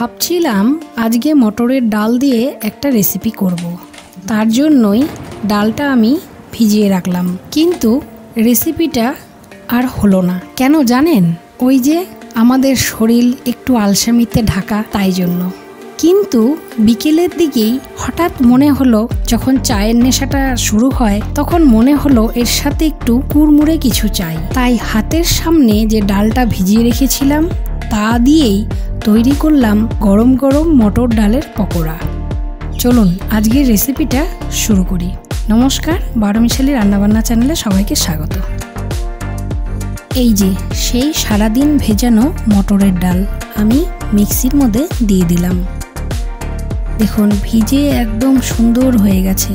ভাবছিলাম আজকে মটরের ডাল দিয়ে একটা রেসিপি করব। তার জন্যই ডালটা আমি ভিজিয়ে রাখলাম, কিন্তু রেসিপিটা আর হলো না। কেন জানেন? ওই যে আমাদের শরীর একটু আলসেমিতে ঢাকা, তাই জন্য। কিন্তু বিকেলের দিকেই হঠাৎ মনে হলো, যখন চায়ের নেশাটা শুরু হয় তখন মনে হলো এর সাথে একটু কুড়মুড়ে কিছু চাই। তাই হাতের সামনে যে ডালটা ভিজিয়ে রেখেছিলাম তা দিয়েই তৈরি করলাম গরম গরম মটর ডালের পকোড়া। চলুন আজকের রেসিপিটা শুরু করি। নমস্কার, বারোমিশালি রান্নাবান্না চ্যানেলে সবাইকে স্বাগত। এই যে সেই সারাদিন ভেজানো মটরের ডাল আমি মিক্সির মধ্যে দিয়ে দিলাম। দেখুন ভিজে একদম সুন্দর হয়ে গেছে।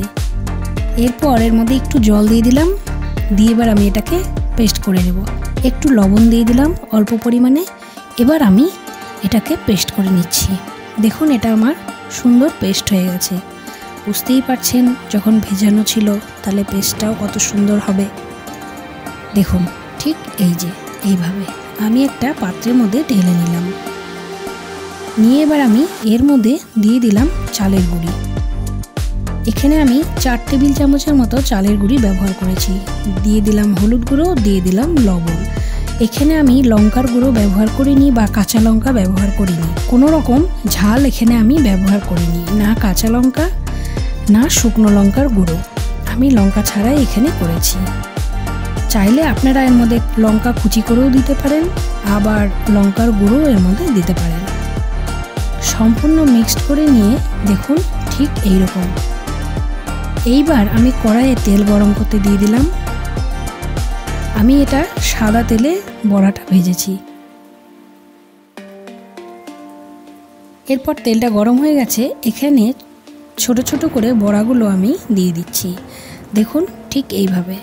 এরপর এর মধ্যে একটু জল দিয়ে দিলাম, দিয়ে এবার আমি এটাকে পেস্ট করে নেব। একটু লবণ দিয়ে দিলাম অল্প পরিমাণে। এবার আমি এটাকে পেস্ট করে নিচ্ছি। দেখুন এটা আমার সুন্দর পেস্ট হয়ে গেছে। বুঝতেই পারছেন যখন ভেজানো ছিল তাহলে পেস্টটাও কত সুন্দর হবে। দেখুন ঠিক এই যে এইভাবে আমি একটা পাত্রের মধ্যে ঢেলে নিলাম। নিয়ে এবার আমি এর মধ্যে দিয়ে দিলাম চালের গুঁড়ি। এখানে আমি 4 টেবিল চামচের মতো চালের গুঁড়ি ব্যবহার করেছি। দিয়ে দিলাম হলুদ গুঁড়ো, দিয়ে দিলাম লবণ। এখানে আমি লঙ্কার গুঁড়ো ব্যবহার করিনি বা কাঁচা লঙ্কা ব্যবহার করিনি। কোনো রকম ঝাল এখানে আমি ব্যবহার করিনি, না কাঁচা লঙ্কা না শুকনো লঙ্কার গুঁড়ো। আমি লঙ্কা ছাড়াই এখানে করেছি। চাইলে আপনারা এর মধ্যে লঙ্কা কুচি করেও দিতে পারেন, আবার লঙ্কার গুঁড়ো এর মধ্যে দিতে পারেন। সম্পূর্ণ মিক্সড করে নিয়ে দেখুন ঠিক এই রকম। এইবার আমি কড়াইয়ে তেল গরম করতে দিয়ে দিলাম। আমি এটা সাদা তেলে বড়াটা ভেজেছি। এরপর তেলটা গরম হয়ে গেছে, এখানে ছোট ছোট করে বড়াগুলো আমি দিয়ে দিচ্ছি। দেখুন ঠিক এইভাবে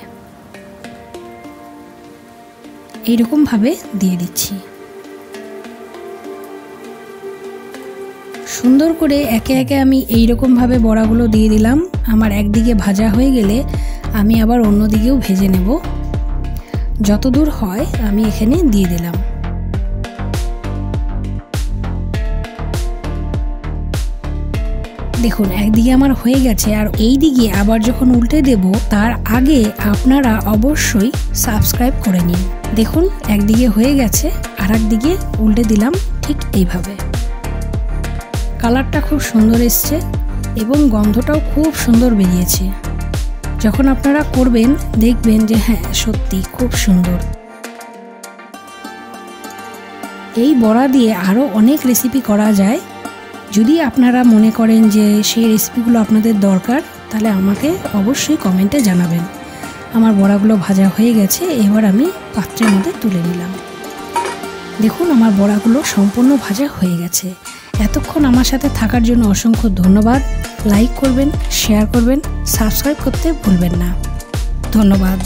এইরকমভাবে দিয়ে দিচ্ছি। সুন্দর করে একে একে আমি এইরকমভাবে বড়াগুলো দিয়ে দিলাম। আমার একদিকে ভাজা হয়ে গেলে আমি আবার অন্য দিকেও ভেজে নেব। যতদূর হয় আমি এখানে দিয়ে দিলাম। দেখুন একদিকে আমার হয়ে গেছে, আর এই দিকে আবার যখন উল্টে দেব তার আগে আপনারা অবশ্যই সাবস্ক্রাইব করে নিন। দেখুন একদিকে হয়ে গেছে, আর একদিকে উল্টে দিলাম ঠিক এইভাবে। কালারটা খুব সুন্দর এসছে এবং গন্ধটাও খুব সুন্দর বেরিয়েছে। যখন আপনারা করবেন দেখবেন যে হ্যাঁ সত্যি খুব সুন্দর। এই বড়া দিয়ে আরও অনেক রেসিপি করা যায়। যদি আপনারা মনে করেন যে সেই রেসিপিগুলো আপনাদের দরকার, তাহলে আমাকে অবশ্যই কমেন্টে জানাবেন। আমার বড়াগুলো ভাজা হয়ে গেছে, এবার আমি পাত্রের মধ্যে তুলে নিলাম। দেখুন আমার বড়াগুলো সম্পূর্ণ ভাজা হয়ে গেছে। এতক্ষণ আমার সাথে থাকার জন্য অসংখ্য ধন্যবাদ। লাইক করবেন, শেয়ার করবেন, সাবস্ক্রাইব করতে ভুলবেন না। ধন্যবাদ।